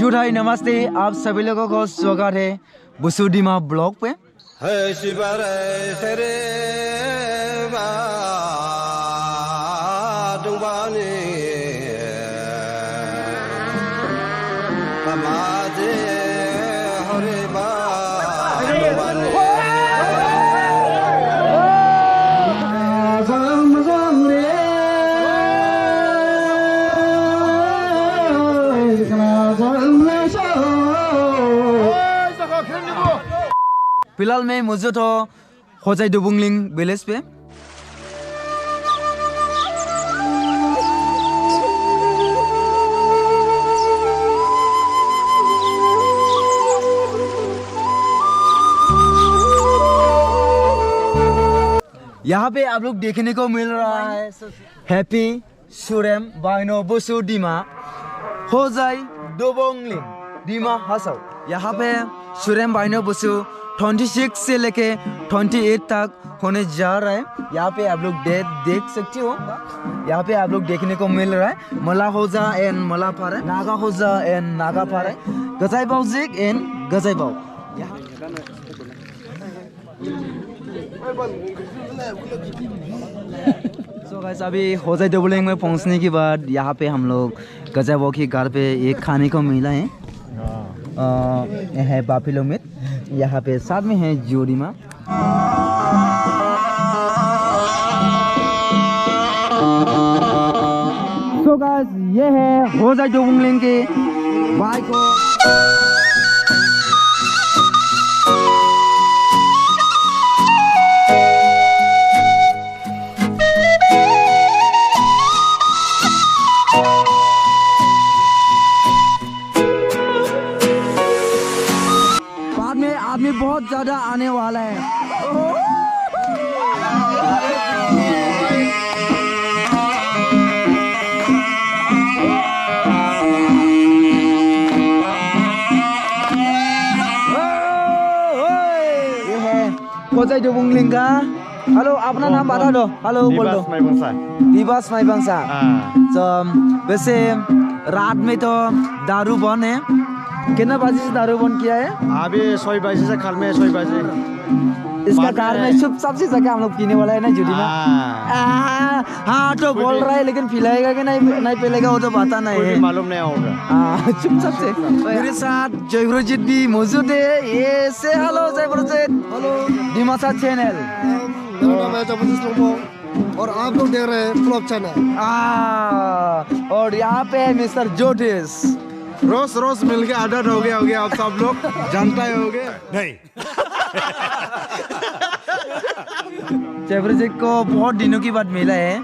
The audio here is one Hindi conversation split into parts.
मौजूद है। नमस्ते, आप सभी लोगों को स्वागत है बुसुडीमा ब्लॉग पे। फिलहाल मैं मौजूद हूँ होजाई दुबुंगलिंग विलेज पे। यहाँ पे आप लोग देखने को मिल रहा है हैप्पी सुरेम बाइनो बुसुडीमा होजाई दुबुंगलिंग डिमा हासाओ। यहाँ पे सुरेम बाइनो बुसु 26 से लेके 28 तक होने जा रहा है। यहाँ पे आप लोग देख सकते हो। यहाँ पे आप लोग देखने को मिल रहा है मला होजा एंड मला पारे, नागा होजा एंड नागा पारे, गजाइबाव जिक एंड गजाइबाव। सो गाइस, अभी होजाई दुबुंगलिंग में पहुंचने के बाद यहाँ पे हम लोग गजाइबाव के घर पे एक खाने को मिला है। है बाफिलो मीट, यहाँ पे साथ में है जोड़ीमा। सो गाइस, ये है होजाई दुबुंगलिंग के भाई को। आदमी बहुत ज्यादा आने वाला है। ये है होजाई दुबुंगलिंग का। हेलो, अपना नाम बता दो। हेलो बोल दो। दिवस माइबंसा। तो वैसे रात में तो दारू बंद है। कितना बजे से दारू बंद किया है? अभी 6 बजे से कल में 6 बजे। इसका कार में सबसे जगह हम लोग पीने वाला है ना जुड़ीमा। हाँ तो बोल रहा है, लेकिन पिलाएगा कि नहीं पिलाएगा वो तो पता नहीं है, मालूम नहीं होगा। चुपचाप से। मेरे साथ जयब्रजीत भी मौजूद है। ये से hello Jaybrajit. Hello Dimasa channel. मेरा नाम है जबरदस्त और आप लोग देख रहे हैं ब्लॉग चैनल। और यहाँ पे है मिस्टर जोटिस। रोज मिल के आदत हो गया आप सब लोग जानता है हो गया नहीं। जयब्रजीत को बहुत दिनों की बाद मिला है।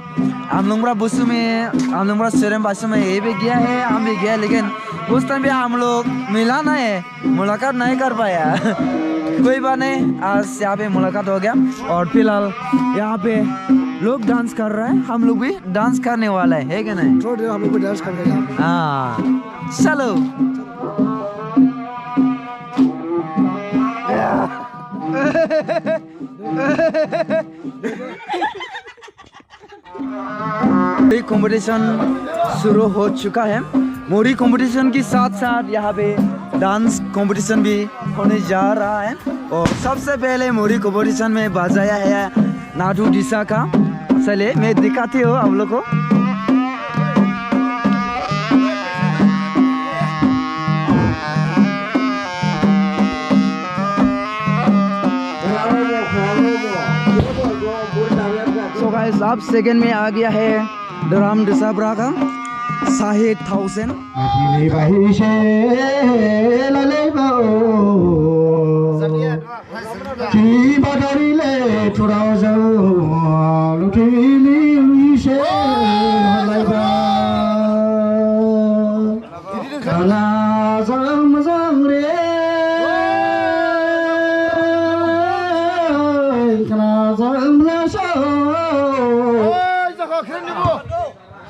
हम लोग बुसु में, हम लोग सुरेम बासु में ये भी गया है, हम भी गया, लेकिन उस टाइम भी हम लोग मिला नहीं है, मुलाकात नहीं कर पाया। कोई बात नहीं, आज यहाँ पे मुलाकात हो गया। और फिलहाल यहाँ पे लोग डांस कर रहे हैं, हम लोग भी डांस करने वाला है क्या नहीं? थोड़ी देर हम लोग भी डांस करने हैं। हाँ चलो। कंपटीशन शुरू हो चुका है। मोरी कंपटीशन के साथ साथ यहाँ पे डांस कंपटीशन भी होने जा रहा है। और सबसे पहले मोरी कंपटीशन में बजाया है नाडू दिशा का। चले मैं दिखाती हूँ आप लोग को। सो गाइस, अब सेकंड में आ गया है ड्राम डिसाब्रा का Shahid 1000।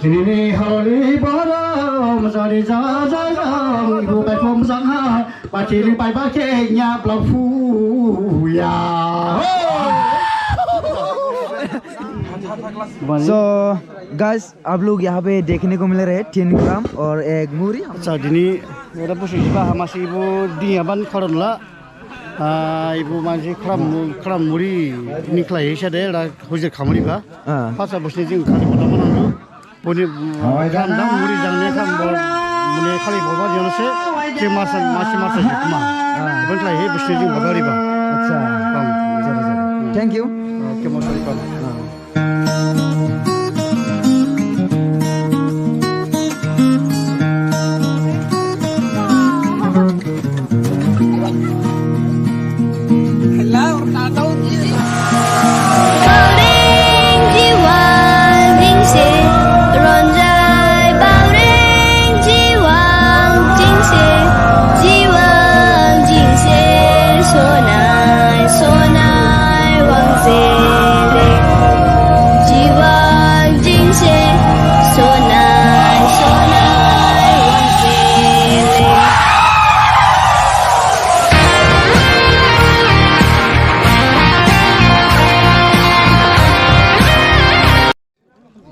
Ini hari baram jadi jajang ibu pai pom sang ha pacili pai pakenya plafu ya. So guys, आप लोग यहाँ पे देखने को मिल रहे हैं 3 ग्राम और एक मूरी। अच्छा दिनी Ora busu jiba masih ibu diaban koron la. Ibu masih keram muri niklai saya deh lah hujur kamari ba. Pas busnya jeng kali pertama nanti. Buni keram dam muri jangan keram bol. Buni kali bawa jangan se. Masih cuma. Bentlai he busnya jeng bagari ba. अच्छा thank you Oke mau sorry bang.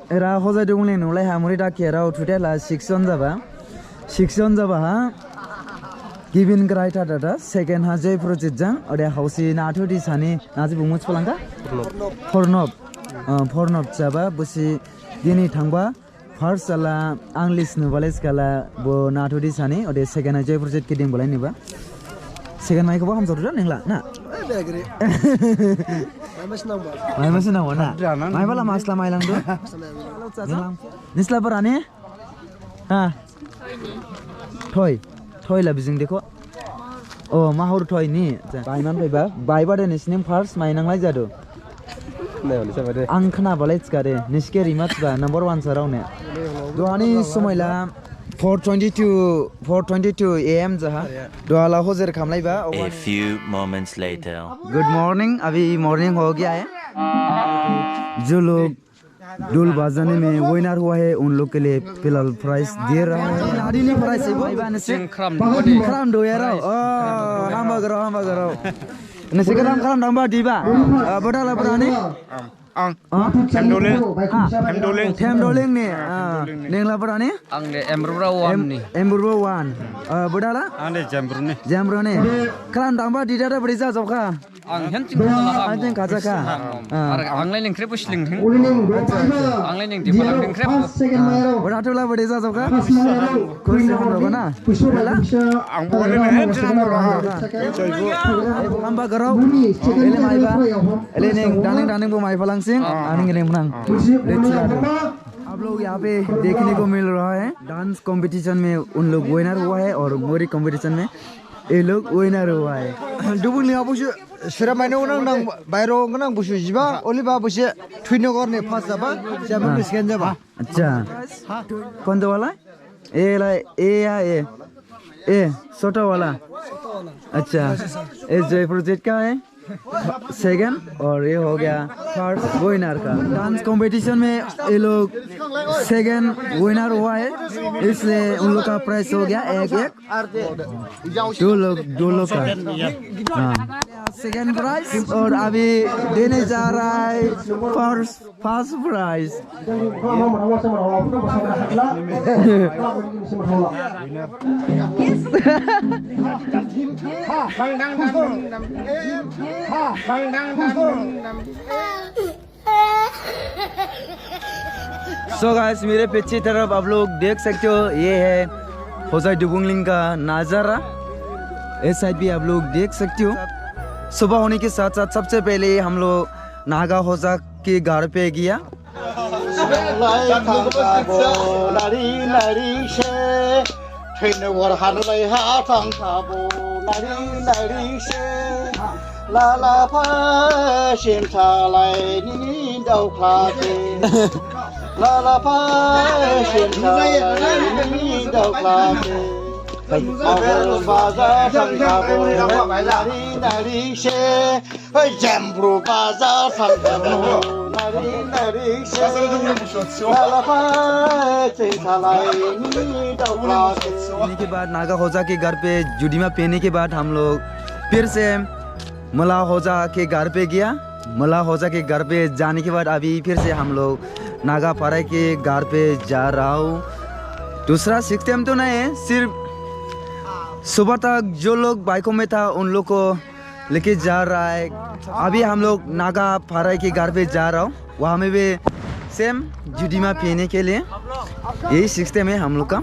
एरा हजाय दंले नोलाय हामुरि दाकियाराव टुटेला 6 जन जाबा हा गिबिन ग्राइटा दादा सेकेंड हा जय प्रोजेक्ट जां अरे हाउसी नाथु दि सानि नाजि बुमुच फलांगा फरनब जाबा बुसि दिनि थांबा फर्स्ट साला इंग्लिश नोबालेस काला बो नाथु दि सानि अरे सेकेंड हा जय प्रोजेक्ट किदिं बलाय निबा सेकेंड माइखौबो हामजोदो नोंला ना माइ मासे नांगौ ना माइ बाला मासला माइ लांदो निस्ला बराने हा थय ला बिजों देखो ओ माहुर थय नि बायमान फैबा बायबा दे निसिनिम फर्स्ट माइ नांलाय जादो आं खोनाबालाय थिकादे निसके रिमाचबा नम्बर 1 सारावने दहानि समायला 4:22 AM जहा दोला होजर खामलायबा A few moments later. Good morning अभी मॉर्निंग हो गया है जो लोग डुल बाजाने में विनर हुआ है उन लोग के लिए फिलहाल प्राइस दे रहा है लाड़ी ने प्राइस है वो खराम दो यार हम बगरो नसे खराम नंबर दीबा बड़ा बराने Temdoling ni, neng lapar ni? Angde Embro One ni. Embro One, bedala? Ande Jambro ni. Kelam tambah di daerah berisa jauhkah? Anghen cingkala. Anghen kaca kah? Anglain yang krep usling ting. Anglain yang tipe lang krep. Beratu lah berisa jauhkah? Kursi mana na? ang boleh nih Hamba garau, ele maiba, ele neng daning bu maiba langsing, aning ele menang. आप लोग यहाँ पे देखने को मिल रहा है डांस कंपटीशन में उन लोग विनर हुआ है और मोरी कंपटीशन में ये लोग विनर हुआ है Dubuli abusu seramai nang nang bayro nang busu jiba oliba busu twino korne pas jaba siapa miskin jaba. अच्छा कौन सा वाला ए छोटा वाला अच्छा ये जय प्रोजेक्ट का है सेकंड और ये हो गया फर्स्ट विनर का डांस कंपटीशन में ये लोग सेकंड विनर हुआ है इसलिए उन लोग का प्राइस हो गया एक दो लोग का हाँ सेकंड प्राइस और अभी देने जा रहा है फर्स्ट प्राइस सो गाइस मेरे पीछे तरफ आप लोग देख सकते हो ये है होजाई डुबुंगलिंग का नज़ारा इस साइड भी आप लोग देख सकते हो सुबह होने के साथ साथ सबसे पहले हम लोग नागा होजा के घर पे गया La la pa shin ta lai ni dau kha te la la pa shin ta lai ni dau kha te Agar bazar sang kabo nari she jambro bazar sang kabo nari she la la pa shin ta lai ni dau kha te के बाद नागा होजा के घर पे जुडीमा पहने के बाद हम लोग फिर से मला होजा के घर पे गया मला होजा के घर पे जाने के बाद अभी फिर से हम लोग नागा पारा के घर पे जा रहा हूँ दूसरा सिस्टम तो नहीं है सिर्फ सुबह तक जो लोग बाइकों में था उन लोग को लेके जा रहा है। अभी हम लोग नागा फाराई के घर पे जा रहा हूँ, वहाँ में भी सेम जुडीमा पीने के लिए यही सिस्टम है हम लोग का।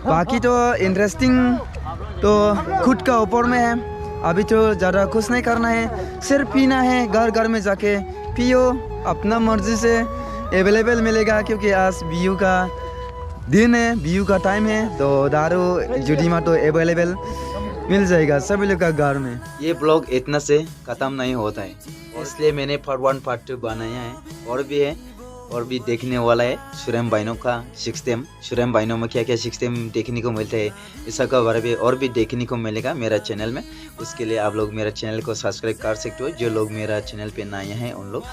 बाकी तो इंटरेस्टिंग तो खुद का ऊपर में है, अभी तो ज़्यादा कुछ नहीं करना है, सिर्फ पीना है। घर घर में जाके पियो, अपना मर्जी से अवेलेबल मिलेगा क्योंकि आज बीयू का दिन है, बीयू का टाइम है, तो दारू जुडीमा तो अवेलेबल मिल जाएगा सभी लोग का घर में। ये ब्लॉग इतना से ख़त्म नहीं होता है, इसलिए मैंने पार्ट 1 पार्ट 2 बनाया है। और भी है, और भी देखने वाला है सुरेम भाइयों का सिस्टम, सुरेम भाइयों में क्या क्या सिस्टम देखने को मिलता है, इस सब का बारे में और भी देखने को मिलेगा मेरा चैनल में। उसके लिए आप लोग मेरा चैनल को सब्सक्राइब कर सकते हो, जो लोग मेरा चैनल पे नए हैं उन लोग।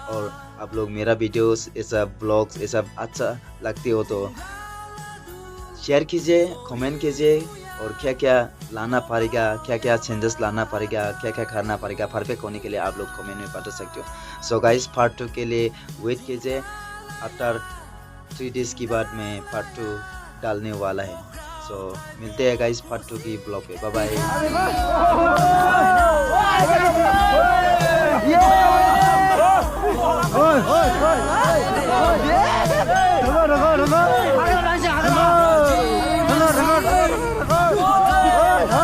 और आप लोग मेरा वीडियोस, ये सब ब्लॉग्स, ये सब अच्छा लगते हो तो शेयर कीजिए, कमेंट कीजिए, और क्या क्या लाना पड़ेगा, क्या क्या चेंजेस लाना पड़ेगा, क्या क्या करना पड़ेगा परफेक्ट होने के लिए आप लोग कमेंट में बता सकते हो। सो गाइस पार्ट 2 के लिए वेट कीजिए, आफ्टर 3 डेज के बाद में पार्ट 2 डालने वाला है। सो मिलते हैं गाइस पार्ट 2 की ब्लॉग पे, बाय बाय।